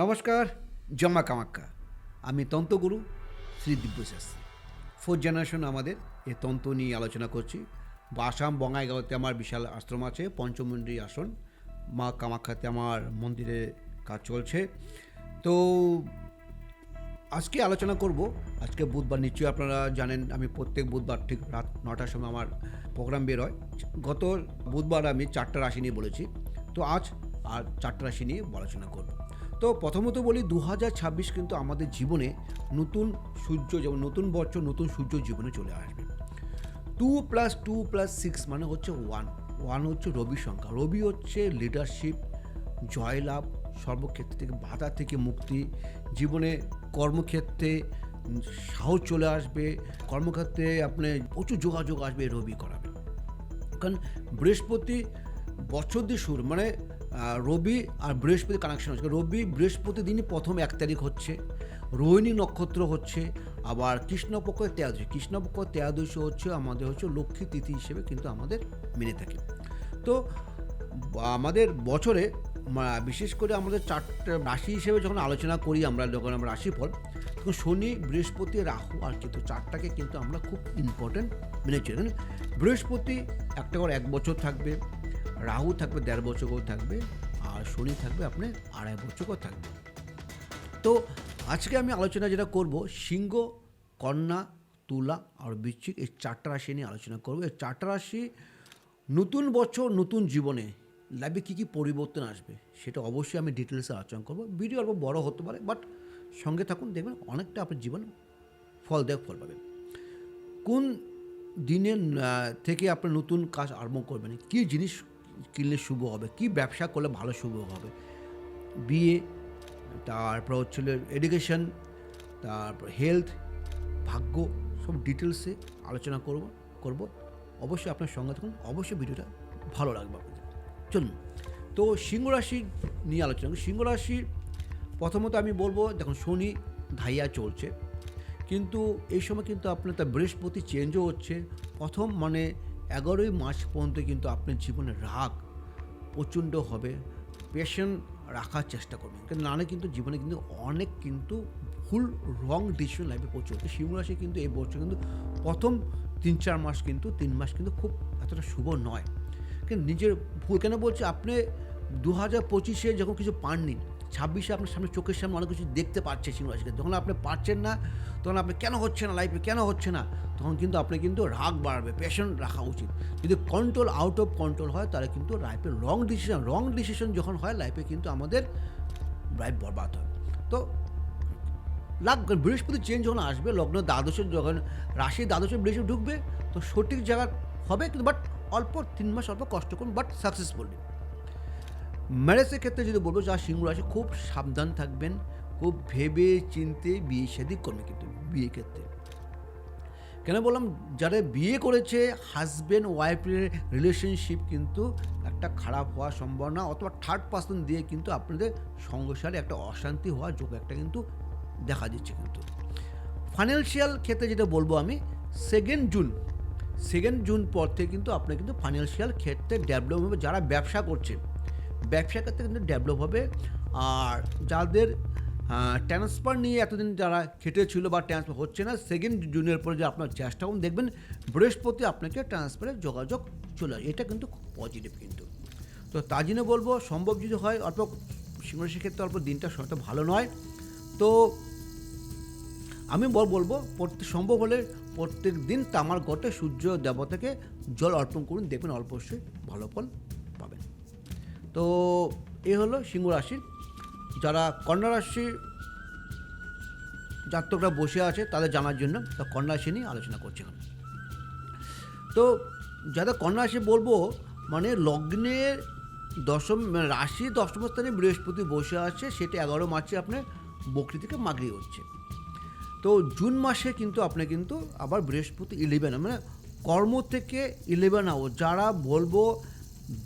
নমস্কার, জমা কামাক্কা। আমি তন্ত্রগুরু শ্রী দিব্যশাস্ত্রী। ফোর্থ জেনারেশন আমাদের এই তন্ত্র নিয়ে আলোচনা করছি। আসাম বঙ্গাইগাঁওতে আমার বিশাল আশ্রম আছে, পঞ্চমুণ্ডী আসন। মা কামাখ্যাতে আমার মন্দিরে কাজ চলছে। তো আজকে আলোচনা করব। আজকে বুধবার, নিশ্চয়ই আপনারা জানেন আমি প্রত্যেক বুধবার ঠিক রাত 9টার সময় আমার প্রোগ্রাম বের হয়। গত বুধবার আমি 4টা রাশি নিয়ে বলেছি, তো আজ আর 4টা রাশি নিয়ে আলোচনা করব। তো প্রথমত বলি, 2026 কিন্তু আমাদের জীবনে নতুন সূর্য, যেমন নতুন বছর নতুন সূর্য জীবনে চলে আসবে। 2+2+6 মানে হচ্ছে 1 হচ্ছে রবি সংখ্যা। রবি হচ্ছে লিডারশিপ, জয়লাভ, সর্বক্ষেত্র থেকে বাধা থেকে মুক্তি, জীবনে কর্মক্ষেত্রে সাহস চলে আসবে, কর্মক্ষেত্রে আপনি প্রচুর যোগাযোগ আসবে, রবি করাবে। কারণ বৃহস্পতি বছর দিয়ে শুরু, মানে রবি আর বৃহস্পতি কানেকশন হচ্ছে। রবি বৃহস্পতি দিনই প্রথম 1 তারিখ হচ্ছে, রোহিণী নক্ষত্র হচ্ছে, আবার কৃষ্ণপক্ষ 13, কৃষ্ণপক্ষ 13 হচ্ছে আমাদের হচ্ছে লক্ষ্মী তিথি হিসেবে কিন্তু আমাদের মেনে থাকে। তো আমাদের বছরে বিশেষ করে আমাদের 4টা রাশি হিসেবে যখন আলোচনা করি আমরা, যখন আমরা রাশিফল, তখন শনি, বৃহস্পতি, রাহু আর কেতু 4টাকে কিন্তু আমরা খুব ইম্পর্টেন্ট মেনে চলি। বৃহস্পতি একটা করে 1 বছর থাকবে, রাহু থাকবে 1.5 বছর করে থাকবে, আর শনি থাকবে আপনি 2.5 বছর করে থাকবে। তো আজকে আমি আলোচনা যেটা করব, সিংহ, কন্যা, তুলা আর বৃশ্চিক, এই 4টা রাশি নিয়ে আলোচনা করব। এই 4টা রাশি নতুন বছর নতুন জীবনে লাইফে কী কী পরিবর্তন আসবে সেটা অবশ্যই আমি ডিটেলসে আলোচনা করব। ভিডিও অল্প বড় হতে পারে, বাট সঙ্গে থাকুন, দেখবেন অনেকটা আপনার জীবন ফল পাবেন। কোন দিনের থেকে আপনি নতুন কাজ আরম্ভ করবেন, কী জিনিস কিনলে শুভ হবে, কী ব্যবসা করলে ভালো শুভ হবে, বিয়ে, তারপর হচ্ছে এডুকেশন, তারপর হেলথ, ভাগ্য, সব ডিটেলসে আলোচনা করব। অবশ্যই আপনার সঙ্গে থাকুন, অবশ্যই ভিডিওটা ভালো লাগবে আপনাদের। চলুন, তো সিংহ রাশি নিয়ে আলোচনা করি। সিংহ রাশি প্রথমত আমি বলবো, দেখুন শনি ধাইয়া চলছে, কিন্তু এই সময় কিন্তু আপনার তার বৃহস্পতি চেঞ্জও হচ্ছে। প্রথম মানে 11ই মার্চ পর্যন্ত কিন্তু আপনার জীবনে রাগ প্রচণ্ড হবে, পেশেন্ট রাখার চেষ্টা করবেন, কারণ নাহলে কিন্তু জীবনে কিন্তু অনেক কিন্তু ভুল রং ডিসিশন লাইফে প্রচুর। সিংহ রাশি কিন্তু এই বছর কিন্তু প্রথম 3-4 মাস কিন্তু 3 মাস কিন্তু খুব এতটা শুভ নয়। কিন্তু নিজের ভুল কেন বলছি, আপনি 2025-এ যখন কিছু পাননি, 26-এ আপনার সামনে চোখের সামনে অনেক কিছু দেখতে পাচ্ছে সিংহ রাশিকে। যখন আপনি পারছেন না, তখন আপনি কেন হচ্ছে না লাইফে, কেন হচ্ছে না, তখন কিন্তু আপনি কিন্তু রাগ বাড়বে, পেশেন্ট রাখা উচিত। যদি কন্ট্রোল আউট অফ কন্ট্রোল হয়, তাহলে কিন্তু লাইফে রং ডিসিশন যখন হয় লাইফে কিন্তু আমাদের লাইফ বরবাদ হয়। তো বৃহস্পতি চেঞ্জ যখন আসবে, লগ্ন দ্বাদশে, যখন রাশি দ্বাদশে বৃহস্পতি ঢুকবে, তো সঠিক জায়গা হবে, কিন্তু বাট অল্প 3 মাস অল্প কষ্ট করুন, বাট সাকসেসফুলি। ম্যারেজের ক্ষেত্রে যদি বলবো, যা সিংহ রাশি খুব সাবধান থাকবেন, খুব ভেবে চিনতে বিয়ে শাদী করবেন। কিন্তু বিয়ে ক্ষেত্রে কেন বললাম, যারা বিয়ে করেছে, হাজব্যান্ড ওয়াইফের রিলেশনশিপ কিন্তু একটা খারাপ হওয়ার সম্ভাবনা, অথবা থার্ড পার্সন দিয়ে কিন্তু আপনাদের সংসারে একটা অশান্তি হওয়ার যোগ একটা কিন্তু দেখা দিচ্ছে। কিন্তু ফাইন্যান্সিয়াল ক্ষেত্রে যেটা বলবো আমি, 2 জুন পর থেকে কিন্তু আপনার কিন্তু ফাইন্যান্সিয়াল ক্ষেত্রে ডেভেলপ হবে। যারা ব্যবসা করছে, ব্যবসা ক্ষেত্রে কিন্তু ডেভেলপ হবে। আর যাদের ট্রান্সফার নিয়ে এতদিন যারা খেটেছিল বা ট্রান্সফার হচ্ছে না, 2 জুনের পরে যে আপনার চেষ্টা করুন, দেখবেন বৃহস্পতি আপনাকে ট্রান্সফারের যোগাযোগ চলে আসে। এটা কিন্তু খুব পজিটিভ কিন্তু। তো তার জন্য বলবো, সম্ভব যদি হয় অল্প, সিংহরাশির ক্ষেত্রে অল্প দিনটা সময়টা ভালো নয়, তো আমি বলবো সম্ভব হলে প্রত্যেক দিন তামার ঘটে সূর্য দেবতাকে জল অর্পণ করুন, দেখবেন অল্পস্যই ভালো ফল পাবেন। তো এই হলো সিংহ রাশির। যারা কন্যা রাশির জাতকরা বসে আছে তাদের জানার জন্য, তা কন্যা রাশি নিয়ে আলোচনা করছি এখন। তো যাদের কন্যা রাশি বলবো, মানে লগ্নের দশম, মানে রাশি দশম স্থানে বৃহস্পতি বসে আছে, সেটা 11 মার্চে আপনার বকরি থেকে মাগরি হচ্ছে। তো জুন মাসে কিন্তু আপনি কিন্তু আবার বৃহস্পতি 11, মানে কর্ম থেকে 11 আউট। যারা বলবো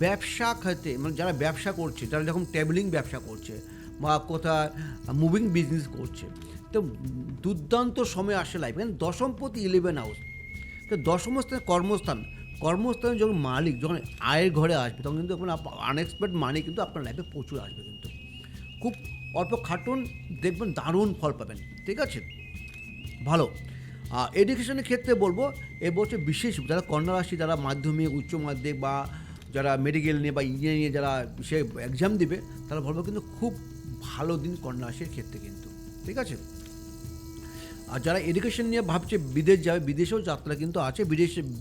ব্যবসা খাতে, মানে যারা ব্যবসা করছে, যারা যখন ট্রাভেলিং ব্যবসা করছে বা কোথায় মুভিং বিজনেস করছে, তো দুর্দান্ত সময় আসে লাইফে। দশমপতি 11 হাউস, তো দশম স্থানে কর্মস্থানে যখন মালিক যখন আয়ের ঘরে আসবে, তখন কিন্তু আপনার আনএক্সপেক্টেড মানি কিন্তু আপনার লাইফে প্রচুর আসবে। কিন্তু খুব অল্প খাটুন, দেখবেন দারুণ ফল পাবেন। ঠিক আছে, ভালো। এডুকেশনের ক্ষেত্রে বলবো এবছর বিশেষ যারা কন্যা রাশি, যারা মাধ্যমিক, উচ্চ মাধ্যমিক বা যারা মেডিকেল নিয়ে বা ইঞ্জিনিয়ারিং নিয়ে যারা সে এক্সাম দিবে, তারা বলবো কিন্তু খুব ভালো দিন কন্যা রাশির ক্ষেত্রে কিন্তু। ঠিক আছে, আর যারা এডুকেশন নিয়ে ভাবছে বিদেশ যাবে, বিদেশেও যাত্রা কিন্তু আছে,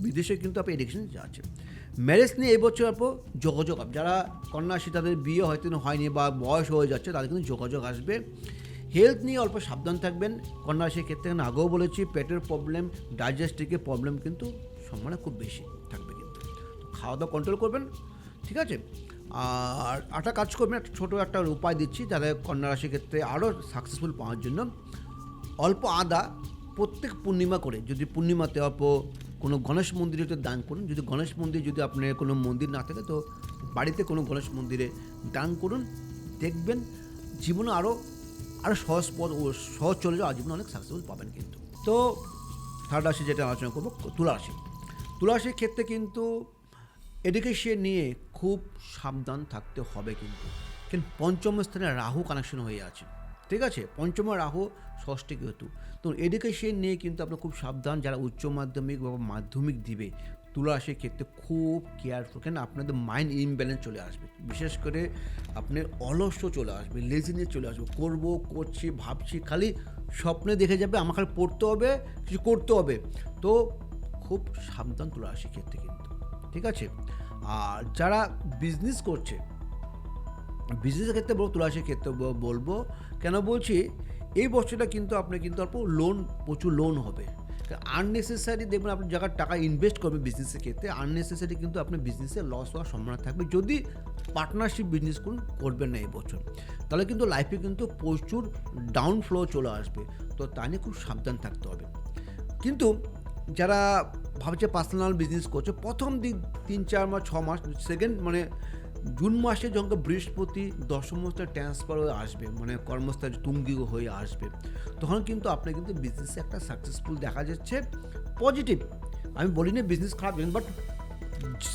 বিদেশে কিন্তু আপনার এডুকেশন আছে। ম্যারেজ নিয়ে এবছর আপনার যোগাযোগ, যারা কন্যা রাশি তাদের বিয়ে হয়তো হয়নি বা বয়স হয়ে যাচ্ছে, তাদের কিন্তু যোগাযোগ আসবে। হেলথ নিয়ে অল্প সাবধান থাকবেন কন্যা রাশির ক্ষেত্রে, আগেও বলেছি পেটের প্রবলেম, ডাইজেস্টিকের প্রবলেম কিন্তু সম্ভাবনা খুব বেশি থাকবে কিন্তু। তো খাওয়া দাওয়া কন্ট্রোল করবেন। ঠিক আছে, আর একটা কাজ করবেন, একটা ছোটো একটা উপায় দিচ্ছি যাদের কন্যা রাশির ক্ষেত্রে আরও সাকসেসফুল পাওয়ার জন্য। অল্প আদা প্রত্যেক পূর্ণিমা করে, যদি পূর্ণিমাতে অল্প কোনো গণেশ মন্দিরে একটু দান করুন, যদি গণেশ মন্দির যদি আপনার কোনো মন্দির না থাকে তো বাড়িতে কোনো গণেশ মন্দিরে দান করুন, দেখবেন জীবনে আরও সহজ পথ ও সহজ চলে যাওয়া, জীবনে অনেক সাকসেসফুল পাবেন কিন্তু। তো থার্ড রাশি যেটা আলোচনা করবো, তুলা রাশি। তুলা রাশির ক্ষেত্রে কিন্তু এডুকেশন নিয়ে খুব সাবধান থাকতে হবে কিন্তু পঞ্চম স্থানে রাহু কানেকশন হয়ে আছে। ঠিক আছে, পঞ্চম রাহু, ষষ্ঠী কেতু। তো এডুকেশন নিয়ে কিন্তু আপনার খুব সাবধান, যারা উচ্চ মাধ্যমিক বা মাধ্যমিক দিবে তুলা রাশির ক্ষেত্রে খুব কেয়ারফুল, কেন আপনাদের মাইন্ড ইমব্যালেন্স চলে আসবে, বিশেষ করে আপনার অলস্য চলে আসবে, লেজিনেস চলে আসবে, করছি ভাবছি, খালি স্বপ্নে দেখে যাবে আমার খালি পড়তে হবে, কিছু করতে হবে। তো খুব সাবধান তুলা রাশির ক্ষেত্রে কিন্তু। ঠিক আছে, আর যারা বিজনেস করছে, বিজনেসের ক্ষেত্রে বলবো, তুলা রাশির ক্ষেত্রে বলবো, কেন বলছি এই বছরটা কিন্তু আপনার কিন্তু অল্প প্রচুর লোন হবে। আননেসেসারি দেখবেন আপনি জায়গার টাকা ইনভেস্ট করবেন বিজনেসের ক্ষেত্রে, আননেসেসারি কিন্তু আপনার বিজনেসে লস হওয়ার সম্ভাবনা থাকবে যদি পার্টনারশিপ বিজনেস করবেন না এই বছর, তাহলে কিন্তু লাইফে কিন্তু প্রচুর ডাউন ফ্লো চলে আসবে। তো তা নিয়ে খুব সাবধান থাকতে হবে। কিন্তু যারা ভাবছে পার্সোনাল বিজনেস করছে, প্রথম দিক 3-4 মাস 6 মাস, সেকেন্ড জুন মাসে যখন বৃহস্পতি দশম স্থানে ট্রান্সফার হয়ে আসবে, কর্মস্থানে তুঙ্গি হয়ে আসবে, তখন কিন্তু আপনি কিন্তু বিজনেসে একটা সাকসেসফুল দেখা যাচ্ছে, পজিটিভ। আমি বলি না বিজনেস খারাপ, বাট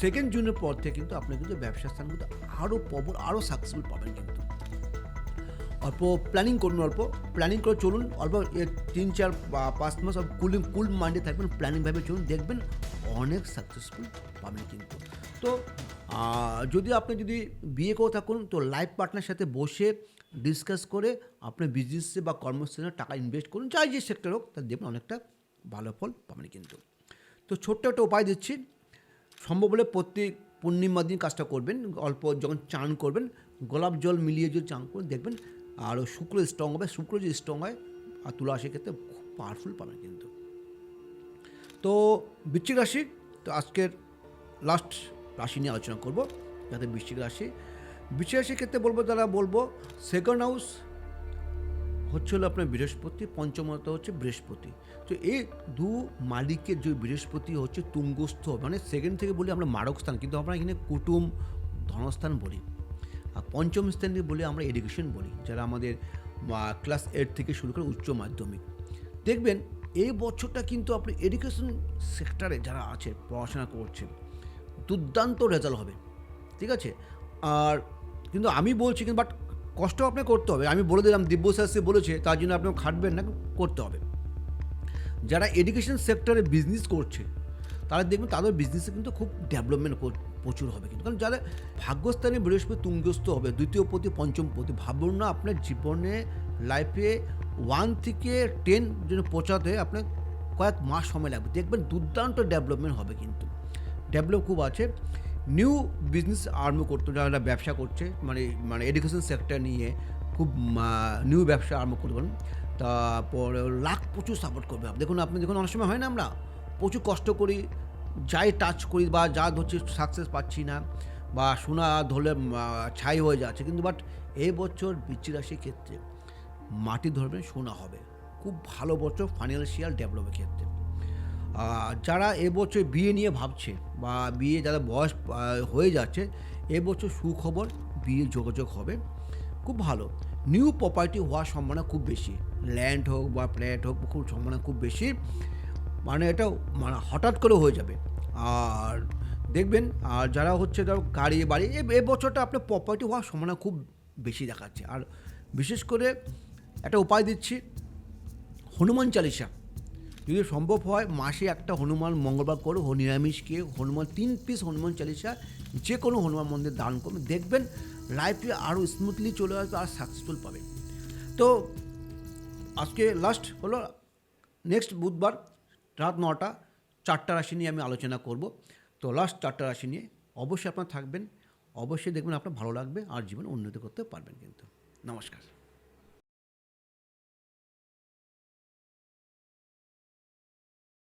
সেকেন্ড জুনের পর থেকে কিন্তু আপনি কিন্তু ব্যবসার স্থান কিন্তু আরও সাকসেসফুল পাবেন কিন্তু। অল্প প্ল্যানিং করুন, অল্প প্ল্যানিং করে চলুন, অল্প 3-4-5 মাস কুল মাইন্ডে থাকবেন, প্ল্যানিংভাবে চলুন, দেখবেন অনেক সাকসেসফুল পাবেন কিন্তু। তো যদি বিয়ে করে থাকুন তো লাইফ পার্টনারের সাথে বসে ডিসকাস করে আপনি বিজনেসে বা কর্মস্থানে টাকা ইনভেস্ট করুন, যাই যে সেক্টর হোক, তার দেখবেন অনেকটা ভালো ফল পাবেন কিন্তু। তো ছোট্ট একটা উপায় দিচ্ছি, সম্ভব হলে প্রত্যেক পূর্ণিমা দিন কাজটা করবেন, অল্প যখন চান করবেন গোলাপ জল মিলিয়ে যদি চান করুন, দেখবেন আরও শুক্র স্ট্রং হবে, শুক্র যদি স্ট্রং হয় আর তুলা রাশির ক্ষেত্রে খুব পাওয়ারফুল পাবেন কিন্তু। তো বৃশ্চিক রাশি, তো আজকের লাস্ট রাশি নিয়ে আলোচনা করবো, যাতে বৃশ্চিক রাশির ক্ষেত্রে বলবো সেকেন্ড হাউস হচ্ছে হলো আপনার বৃহস্পতি, পঞ্চমত হচ্ছে বৃহস্পতি। তো এই দু মালিকের যে বৃহস্পতি হচ্ছে তুঙ্গস্থ, সেকেন্ড থেকে বলি আমরা মারক স্থান, কিন্তু আমরা এখানে কুটুম ধনস্থান বলি, আর পঞ্চম স্থানে বলি আমরা এডুকেশন বলি, যারা আমাদের ক্লাস 8 থেকে শুরু করে উচ্চ মাধ্যমিক। দেখবেন এই বছরটা কিন্তু আপনি এডুকেশন সেক্টরে যারা আছে, পড়াশোনা করছে, দুর্দান্ত রেজাল্ট হবে। ঠিক আছে, আর কিন্তু আমি বলছি কিন্তু বাট কষ্ট আপনাকে করতে হবে, আমি বলে দিলাম, দিব্যশাস্ত্রী বলেছে, তার জন্য আপনি খাটবেন না, করতে হবে। যারা এডুকেশন সেক্টরে বিজনেস করছে তারা দেখবেন তাদের বিজনেসে কিন্তু খুব ডেভেলপমেন্ট প্রচুর হবে কিন্তু, কারণ যারা ভাগ্যস্থানে বৃহস্পতি তুঙ্গস্থ হবে, দ্বিতীয় পতি পঞ্চম পতি, ভাবুন না আপনার জীবনে লাইফে 1 থেকে 10 জন্য পৌঁছাতে আপনার কয়েক মাস সময় লাগবে, দেখবেন দুর্দান্ত ডেভেলপমেন্ট হবে কিন্তু, ডেভেলপ খুব আছে। নিউ বিজনেস আরম্ভ করতে, যারা ব্যবসা করছে এডুকেশন সেক্টর নিয়ে খুব নিউ ব্যবসা আরম্ভ করতে পারেন, তারপর লাখ প্রচুর সাপোর্ট করবে। দেখুন অনেক সময় হয় না, আমরা প্রচুর কষ্ট করি, যাই টাচ করি বা যা ধরছি সাকসেস পাচ্ছি না, বা সোনা ধরলে ছাই হয়ে যাচ্ছে, কিন্তু বাট এই বছর বৃশ্চিক রাশির ক্ষেত্রে মাটি ধরবেন, সোনা হবে, খুব ভালো বছর ফাইন্যান্সিয়াল ডেভেলপের ক্ষেত্রে। যারা এবছর বিয়ে নিয়ে ভাবছে বা বিয়ে যারা বয়স হয়ে যাচ্ছে, এবছর সুখবর, বিয়ে যোগাযোগ হবে, খুব ভালো। নিউ প্রপার্টি হওয়ার সম্ভাবনা খুব বেশি, ল্যান্ড হোক বা ফ্ল্যাট হোক, খুব সম্ভাবনা খুব বেশি, এটা হঠাৎ করে হয়ে যাবে। আর দেখবেন আর যারা হচ্ছে গাড়ি বাড়ি, এ বছরটা আপনার প্রপার্টি হওয়ার সম্ভাবনা খুব বেশি দেখাচ্ছে। আর বিশেষ করে একটা উপায় দিচ্ছি, হনুমান চালিসা যদি সম্ভব হয় মাসে একটা হনুমান মঙ্গলবার করে নিরামিষ খেয়ে হনুমান 3 পিস হনুমান চালিসা যে কোনো হনুমান মন্দির দান করবেন, দেখবেন লাইফে আরও স্মুথলি চলে আসবে আর সাকসেসফুল পাবেন। তো আজকে লাস্ট হলো নেক্সট বুধবার রাত 9টা 4টা রাশি নিয়ে আমি আলোচনা করব। তো লাস্ট 4টা রাশি নিয়ে অবশ্যই আপনারা থাকবেন, অবশ্যই দেখবেন আপনার ভালো লাগবে আর জীবনে উন্নতি করতে পারবেন। কিন্তু নমস্কার।